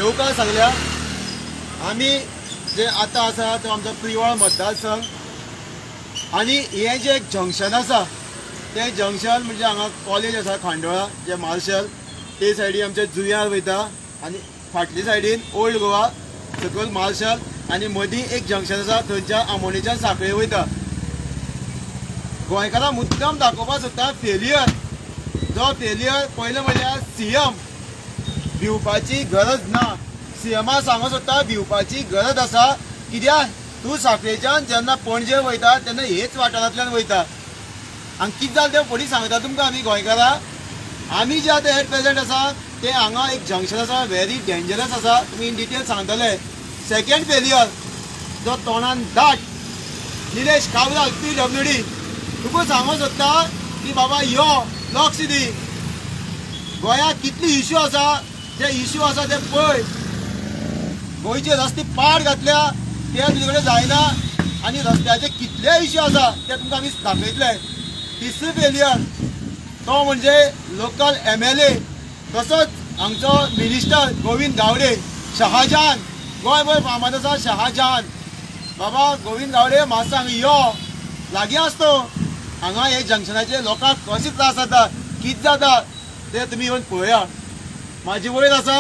Local सांगल्या आमी जे आतां आसा तो आमचो प्रिवाळ मतदारसंघ आनी हें जें जंक्शन आसा तें जंक्शन म्हणजे हांगा कॉलेज आसा खांडोळा जे मार्शल ते सायडीन आमचे जुंयार वयता आनी फाटले सायडीन ओल्ड गोवा सकयल मार्शल आनी मदीं एक जंक्शन आसा थंयच्या आमोणेच्यान सांखळे वयता. गोंयकारांक मुद्दम दाखोवपाक सोदता फेल्युअर जो फेल्युअर पयलें म्हणल्यार सीएम भिवपाची गरज ना. सीएमाक सांगूंक सोदता भिवपाची गरज आसा कित्याक तूं सांखळेच्यान जेन्ना पणजे वयता तेन्ना हेच वाठारांतल्यान वयता आनी कितें जालें तें फुडें सांगता तुमकां आमी गोंयकारां. आमी जे आतां एट प्रेजेंट आसा ते हांगा एक जंक्शन आसा व्हेरी डेंजरस आसा तुमी इन डिटेल सांगतले. सेकेंड फेल्युअर जो तोंडान दाट निलेश काब्राल PWD तुका सांगूंक सोदता की बाबा यो लक्ष दी गोंयांत कितले इश्यू आसा जे इश्यू आसा ते पळय. गोंयचे रस्ते पाड घातल्या ते तुजे कडेन जायना आनी रस्त्याचे कितले इश्यू आसा ते तुमकां आमी दाखयतले. तिसरो फेल्युअर तो म्हणजे लोकल MLA तसोच हांगचो मिनिस्टर गोविंद गावडे शहाजान गोंयभर फामाद आसा शहाजान. बाबा गोविंद गावडे मातसो हांगा यो लागीं आसतो हांगा हे जंक्शनाचे लोकांक कशे त्रास जाता कितें जाता ते तुमी येवन पळया. म्हाजे वयर आसा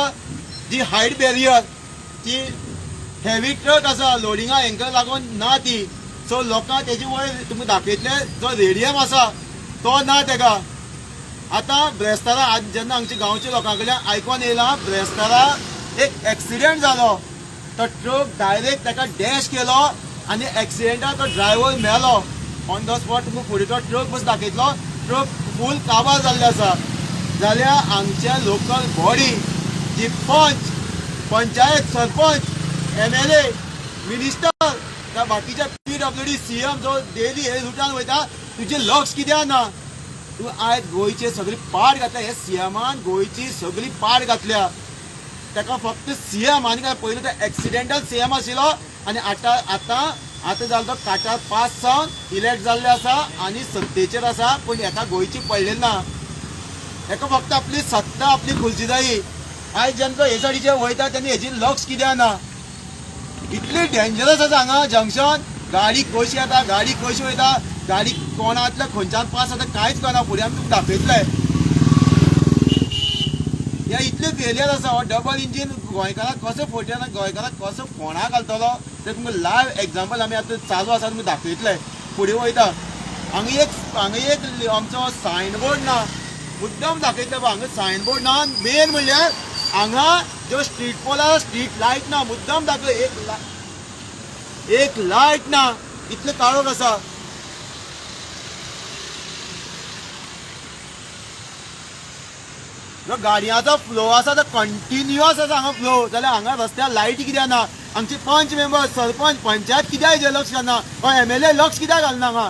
जी हायट बॅरियर ती हेवी ट्रक आसा लोडिंगा हेंका लागून ना ती सो लोकांक तेजे वयर तुमकां दाखयतले जो रेडियम आसा तो ना तेका. आतां ब्रेस्तारा आज जेन्ना हांगच्या गांवच्या लोकां कडल्यान आयकोन येयलां ब्रेस्तारा एक एक्सिडेंट जालो तो ट्रक डायरेक्ट ताका डॅश केलो आनी एक्सिडेंटाक तो ड्रायव्हर मेलो ऑन द स्पॉट. तुमकां फुडें तो ट्रक बस दाखयतलो ट्रक फूल काबार जाल्ले आसा. जाल्यार हांगच्या लोकल बॉडी जी पंचायत सरपंच MLA मिनिस्टर त्या बाकीच्या PWD CM जो डेली हे रुटान वयता तुजें लक्ष कित्याक ना. तूं आयज गोंयचे सगळी पाड घातल्या हे सीएमान गोंयची सगळी पाड घातल्या. ताका फक्त सीएम आनी काय पयलीं तो एक्सिडेंटल सीएम आशिल्लो आनी आतां जालो तो काटार पास जावन इलेक्ट जाल्ले आसा आनी सत्तेचेर आसा पूण हेका गोंयची पडलेली ना. हेका फक्त आपली सत्ता आपली खुलची जायी. आयज जेन्ना हे सायडीचे वयता तेन्ना हेजी लक्ष कित्याक ना. इतली डेंजरस आसा हांगा जंक्शन गाडी कशी येता गाडी कशी वयता गाडी कोणांतल्या खंयच्यान पास जाता कांयच कळना. फुडें आमी तुमकां दाखयतले. हे इतले फेलियर आसा हो डबल इंजीन गोंयकारांक कसो फोट्यान गोंयकारांक कसो फोंडा घालतलो ते तुमकां लायव्ह एग्जाम्पल आमी आतां चालू आसा तुमकां दाखयतले. फुडें वयता हांगा एक आमचो सायनबोर्ड ना मुद्दम दाखयतले हांगा सायनबोर्ड ना. मेन म्हणल्यार हांगा जो स्ट्रीट पोलार स्ट्रीट लायट ना मुद्दम दाखय एक लायट ना इतले काळोख आसा. जो गाडयांचो फ्लो आसा तो कंटिन्युअस आसा हांगा फ्लो जाल्यार हांगा रस्त्यार लायटी कित्याक ना. आमचे पंच मेंबर सरपंच पंचायत कित्याक हेजेर लक्ष घालना हो MLA लक्ष कित्याक घालना हांगा.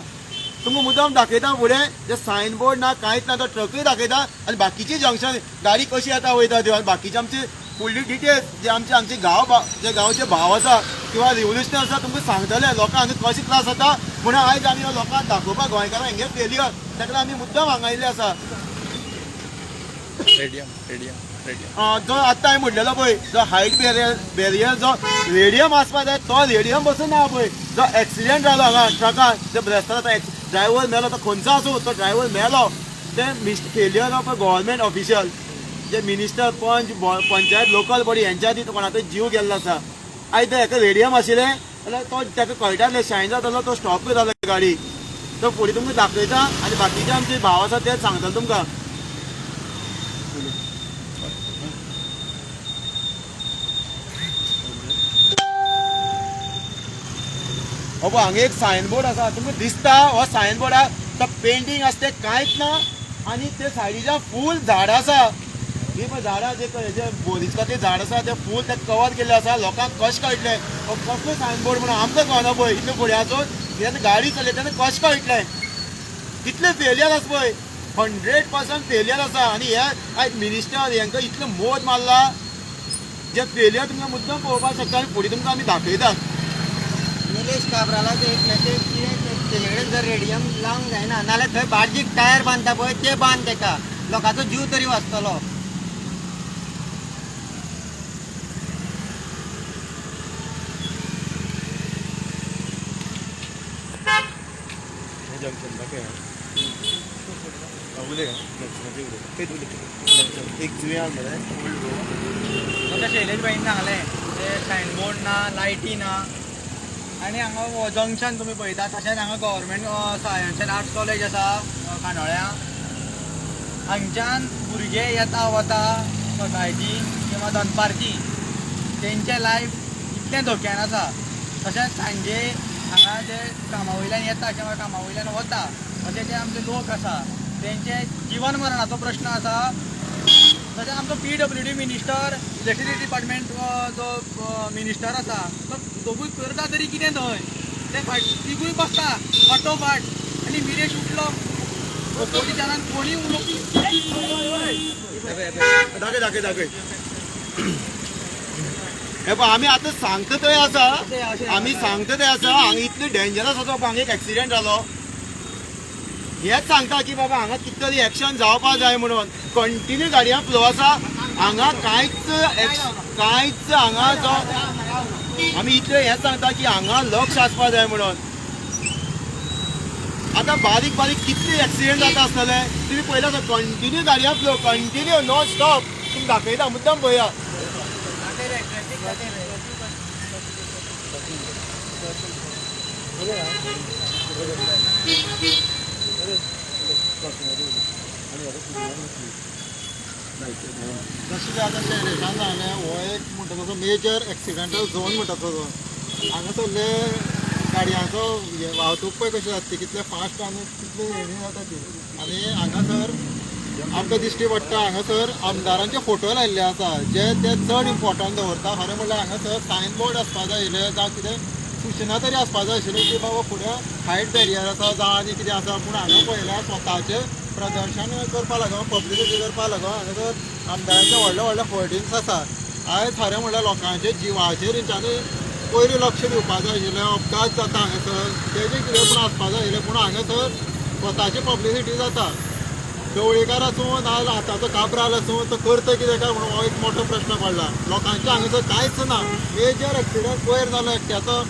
तुमकां मुद्दम दाखयता फुडें जे सायनबोर्ड ना कांयच ना तो ट्रकूय दाखयता आनी बाकीची जंक्शन गाडी कशी येता वयता त्यो आनी बाकीचे आमचे फुडली डिटेल्स जे आमचे गांवचे भाव आसा किंवा रिव्होल्युशनर आसा तुमकां सांगतले लोकांक हांगा कशे त्रास जाता म्हणून आयज आमी लोकांक दाखोवपाक गोंयकारांक हेंगे फेल्युअर ताका आमी मुद्दम हांगा आयिल्ले आसा. जो आतां हांवें म्हणलेलो पळय जो हायट बॅरियर जो रेडियम आसपाक जाय तो रेडियम बसून ना पळय. जो एक्सिडेंट जालो हांगा ट्रकान जो ब्रेस्तारा ड्रायव्हर मेलो तो खंयचो आसूं तो ड्रायव्हर मेलो ते failure of a government official जे मिनिस्टर पंचायत लोकल बॉडी हेंच्या खातीर कोणाचो जीव गेल्लो आसा. आयज हेका रेडियम आशिल्लें जाल्यार तो ताका कळटालें शायन जातालो तो स्टॉप जालो गाडी. तो फुडें तुमकां दाखयता आनी बाकीचे आमचे भाव आसा ते सांगतले तुमकां. हो पळय हांगा एक सायनबोर्ड आसा तुमकां दिसता हो सायनबोर्ड तो पेंटींग आसा तें कांयच ना आनी ते सायडीच्यान फूल झाडां आसा. ही पळय झाडां जे बोरीचकाचे झाड आसा ते फूल ते कवर केल्ले आसा. लोकांक कशें कळटलें हो कसलो सायनबोर्ड म्हणून आमकां कळना पळय इतले फुडें आसून जेन्ना गाडी चलयता तेन्ना कशें कळटलें. कितले फेलियर आसा पळय 100% फेलियर आसा. आनी हे आयज मिनिस्टर हेंका इतलें मोद मारला जे फेलियर तुमकां मुद्दम पळोवपाक शकता आनी फुडें तुमकां आमी दाखयतात. निलेश काब्रालाचे एक मेसेज कितें तेजे कडेन जर रेडियम लावंक जायना नाल्यार थंय बार्जीक टायर बांदता पळय ते बांद तेका लोकांचो जीव तरी वाचतलो. जंक्शन दाखय उलय एक जुया मरे म्हाका शैलेश भाईन सांगलें ते सायनबोर्ड ना लायटी ना आनी हांगा जंक्शन तुमी पळयता तशेंच हांगा government science end arts college आसा कांदोळ्या हांगच्यान भुरगे येता वता सकाळची किंवा दनपारची तेंचे लायफ इतलें धोक्यान आसा तशेंच सांजे हांगा जे कामा वयल्यान येता किंवा कामा वयल्यान वता अशे जे आमचे लोक आसा तेंचे जीवन मरणाचो प्रश्न आसा तशेंच आमचो PWD मिनिस्टर इलेक्ट्रिसिटी डिपार्टमेंट जो मिनिस्टर आसा तो दोगूय करता तरी कितें थंय ते तिगूय बसता फाटोफाट आनी मिरेश उठलो पोलिसांन कोणी दाखय दाखय दाखय हे पळय आमी आतां सांगता थंय आसा आमी सांगता थंय आसा हांगा इतलें डेंजरस आसा हांगा एक एक्सिडेंट जालो हेच सांगता की बाबा हांगा कितें तरी एक्शन जावपाक जाय म्हणून कंटिन्यू गाडयां फ्लो आसा हांगा कांयच हांगा जो आमी इतलें हेच सांगता की हांगा लक्ष आसपाक जाय म्हणून आतां बारीक बारीक कितले एक्सिडेंट जाता आसतले तुमी पळयला कंटिन्यू गाडयां फ्लो कंटिन्यू नॉन स्टॉप तुमी दाखयता मुद्दाम पळया जशें आतां शैलेशान सांगलें हो एक म्हणटा तसो मेजर एक्सिडेंटल झोन म्हणटा तसो हांगा सगळे गाडयांचो वाहतूक पळय कशी जाता ती कितले फास्ट आनी कितले हेणी जाता ती आनी हांगासर आमकां दिश्टी पडटा हांगासर आमदारांचे फोटो लायिल्ले आसा जे ते चड इम्पॉर्टंट दवरता खरें म्हणल्यार हांगासर सायन बोर्ड आसपाक जाय आशिल्ले जावं कितें सूचना तरी आसपाक जाय आशिल्ली की बाबा फुडें हायट बॅरियर आसा जावं आनी कितें आसा पूण हांगा पळयल्यार स्वताचें प्रदर्शन करपा लागून पब्लिसिटी करपा लागून हांगासर आमदारांचे व्हडले व्हडले होर्डिंग्स आसा आयज खरें म्हणल्यार लोकांच्या जिवाचेर हेंच्यांनी पयलीं लक्ष दिवपाक जाय आशिल्लें अपघात जाता हांगासर तेजें कितें पूण आसपाक जाय आशिल्लें पूण हांगासर स्वताची पब्लिसिटी जाता ढवळीकार आसूं नाजाल्यार हाताचो काबराल आसूं तो करता कितें काय म्हणून हो एक मोठो प्रश्न पडला लोकांचे हांगासर कांयच ना मेजर एक्सिडेंट वयर जालो एकट्याचो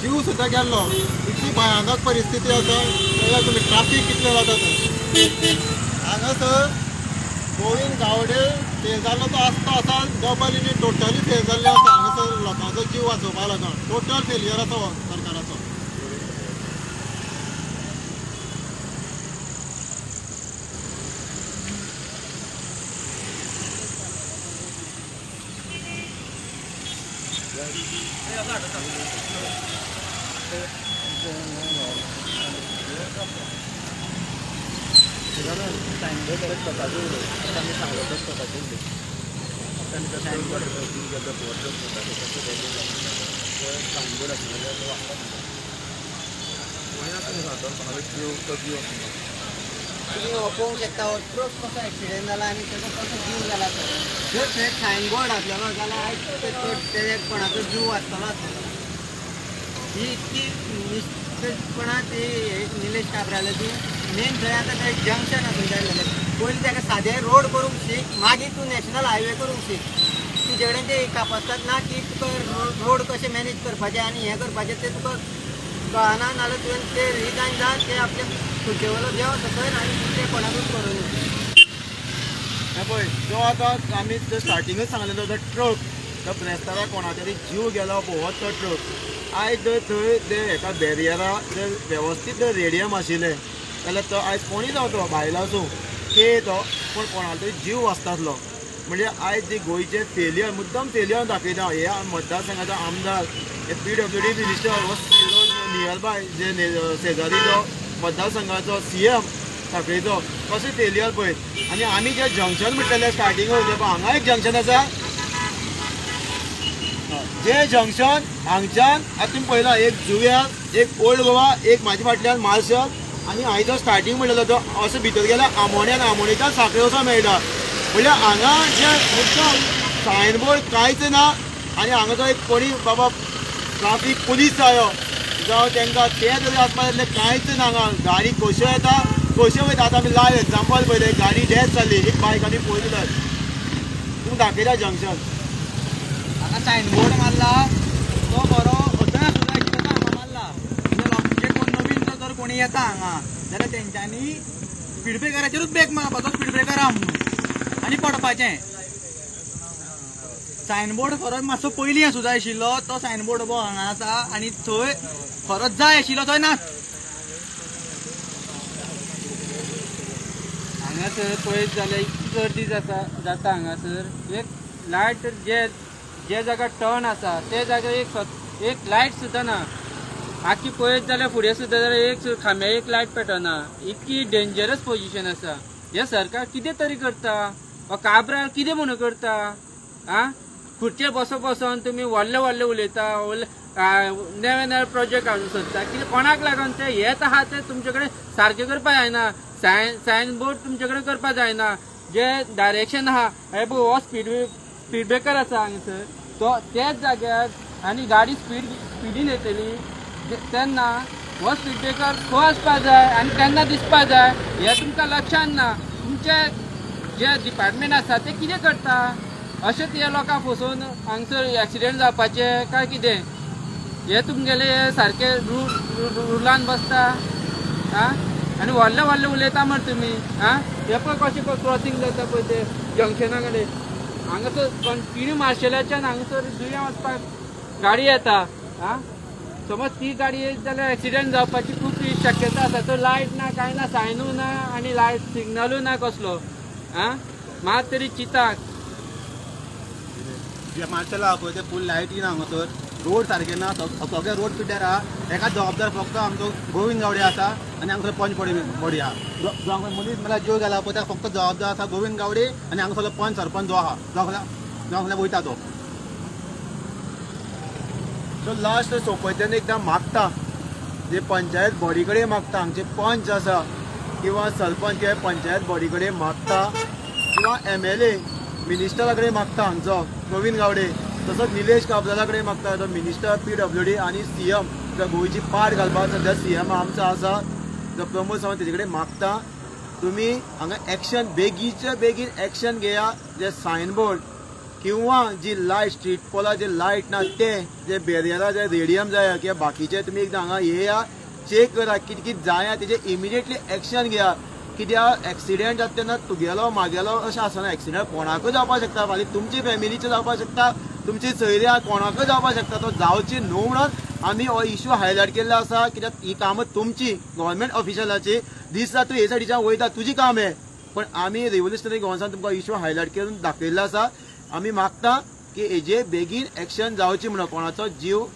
जीव सुद्दां गेल्लो इतली भयानक परिस्थिती आसा जाल्यार तुमी ट्राफीक कितलें जाता थंय हांगासर गोविंद गावडे फेल जाल्लो तो आसता आसा डबल आनी टोटली फेल जाल्ले आसा हांगासर लोकांचो जीव वाचोवपा लागून टोटल फेलियर आसा हो सरकाराचो तुम्ही पळोवंक शकता हो ट्रक कसो एक्सिडेंट जाला आनी तेजो कसो जीव गेला तो थंय सायनबोर्ड आसलेलो जाल्यार आयज ते कोणाचो जीव वाचतलो आसतलो ही इतकी निश्चितपणां ती निलेश काब्रालाची मेन थंय आतां थंय जंक्शन आसूंक जाय जाल्यार पयलीं ताका सादें रोड करूंक शीक मागीर तूं नॅशनल हायवे करूंक शीक तुजे कडेन ते कापासतात ना की तुका रोड कशें मॅनेज करपाचें आनी हें करपाचें तें तुका कळना नाल्यार तुवें ते रिजायन जा ते आपले खुर्चे वयलो देव सकयल आनी ते कोणाकूच करूं हे पळय जो आतां आमी स्टार्टिंगूच सांगलेलो तो ट्रक तो ब्रेस्तारा कोणा तरी जीव गेलो पळोवत तो ट्रक आयज थंय ते हेका बॅरियरा जर वेवस्थीत जर रेडियम आशिल्लें जाल्यार तो आयज कोणीय जावं तो भायलो आसूं के तो पूण कोणालो तरी जीव वाचतालो म्हणजे आयज जे गोंयचे फेलियर मुद्दम फेलियर दाखयता हे मतदारसंघाचो आमदार हे PWD मिनिस्टर हो नियर बाय जे शेजारी जो मतदारसंघाचो CM साखळेचो कशें फेलियर पळय आनी आमी जे जंक्शन म्हणटले स्टार्टींग हांगा एक जंक्शन आसा जे जंक्शन हांगच्यान आतां तुमी पळयला एक जुव्या एक ओल्ड गोवा एक म्हाजे फाटल्यान मार्शल आनी हांवें जो स्टार्टींग म्हणलेलो तो असो भितर गेल्यार आमोण्यान आमोणेच्यान साखळे वचो मेळटा म्हणल्यार हांगा जे मुद्दम सायनबोर्ड कांयच ना आनी हांगा जो एक कोणी बाबा ट्राफीक पुलीस जायो जावं तांकां ते जरी आसपाक जाय कांयच ना हांगा गाडी कश्यो येता कश्यो वयता आतां आमी लायव एग्जांपल पळयलें गाडी डॅश जाल्ली एक बायक आमी पळयली तर तूं दाखयता जंक्शन हांगा सायनबोर्ड मारला तो बरो अथंय आसूं जाय कितें हांगा मारला म्हणजे जे कोण नवीन जर कोणी कोणी येता हांगा जाल्यार तेंच्यांनी स्पीड ब्रेकराचेरूच ब्रेक मारपाचो स्पीड ब्रेकर आहा म्हणून आनी पडपाचें. सायनबोर्ड खरोच मातसो पयलीं आसूं जाय आशिल्लो. तो सायनबोर्ड हो हांगा आसा आनी थंय खरोच जाय आशिल्लो थंय ना. हांगासर पळयत जाल्यार इतकी गर्दी जाता हांगासर. एक लायट जे जाग्यार टर्न आसा ते जाग्यार एक लायट सुद्दां ना. आख्खी पळयत जाल्यार फुडें सुद्दां जाल्यार एक खांब्यार एक लायट पेटना. इतकी डेंजरस पोजिशन आसा. हे सरकार कितें तरी करता वा काबराल कितें म्हणून करता आं? खुर्चेर बसून तुम्ही व्हडले उलयता, नवे नवे प्रोजेक्ट हाडून सोदता. कितें कोणाक लागून ते हेच आहा ते तुमचे कडेन सारके करपा जायना. सायन बोर्ड तुमचे कडेन करपा जायना. जे डायरेक्शन आहा हे पळय हो स्पीड ब्रेकर आसा हांगासर तो त्याच जाग्यार आनी गाडी स्पीडीन येतली तेन्ना हो स्पीड ब्रेकर खंय आसपा जाय आनी केन्ना दिसपा जाय हे तुमकां लक्षांत ना. तुमचे जे डिपार्टमेंट आसा ते कितें करता? अशेंच हे लोकांक फसोवन हांगसर एक्सिडेंट जावपाचे काय कितें? हे तुमगेले सारके रुलान बसता आं? आनी व्हडले उलयता मरे तुमी आं? हे पळय कशें क्रॉसींग जाता पळय ते जंक्शना कडेन. हांगासर कंटिन्यू मार्शेलाच्यान हांगासर दुयें वचपाक गाडी येता आं? समज ती गाडी येत जाल्यार एक्सिडेंट जावपाची खूब शक्यता आसा. तो लायट ना कांय ना, सायनूय ना आनी लायट सिग्नलूय ना कसलो आं? मात तरी चिंताक मार्शेला पळय ते फूल लायटी ना हांगासर. रोड सारके ना, सगळे रोड पिड्ड्यार आहा. एका जबाबदार फक्त आमचो गोविंद गावडे आसा आनी हांगासर पंच बॉडी आहा. जो हांगा मनीस मला जीव गेला पळय त्याक फक्त जबाबदार आसा गोविंद गावडे आनी हांगासरलो पंच सरपंच जो आहा जो हांगा वयता तो. सो लास्ट सोंपयतना एकदां मागता जे पंचायत बॉडी कडेन मागता, हांगचे पंच आसा किंवा सरपंच किंवा पंचायत बॉडी कडेन मागता किंवा MLA मिनिस्टरा कडेन मागता हांगचो गोविंद गावडे. तसोच निलेश काब्राला कडेन मागता तो मिनिस्टर PWD आनी CM गोंयची पाड घालपाक सद्या CM आमचो आसा जो प्रमोद सावंत तेजे कडेन मागता तुमी हांगा एक्शन बेगीच्या बेगीन एक्शन घेया. जे सायनबोर्ड किंवा जी लायट स्ट्रीट पोला जे लायट ना ते जे बेरियरा जे रेडियम जाय किंवा बाकीचे तुमी एकदां हांगा येया चेक करा कितें कितें जाया तेजे इमिडिएटली एक्शन घेया. कित्याक एक्सिडेंट जाता तेन्ना तुगेलो म्हागेलो अशें आसना. एक्सिडेंट कोणाकूय जावपाक शकता, फाल्यां तुमची फॅमिलीचे जावपाक शकता, तुमची सयऱ्या कोणाकूय जावपाक शकता. तो जावची न्हू म्हणून आमी हो इश्यू हायलायट केल्लो आसा. कित्याक ही कामां तुमची गव्हर्मेंट ऑफिशलाची दिसता तूं हे सायडीच्यान वयता तुजी काम हे, पण आमी रेव्होल्युशनरी गोवन्सान तुमकां इश्यू हायलायट करून दाखयल्लो आसा. आमी मागता की हेजे बेगीन एक्शन जावची म्हणून, कोणाचो जीव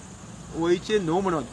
वयचे न्हू म्हणून.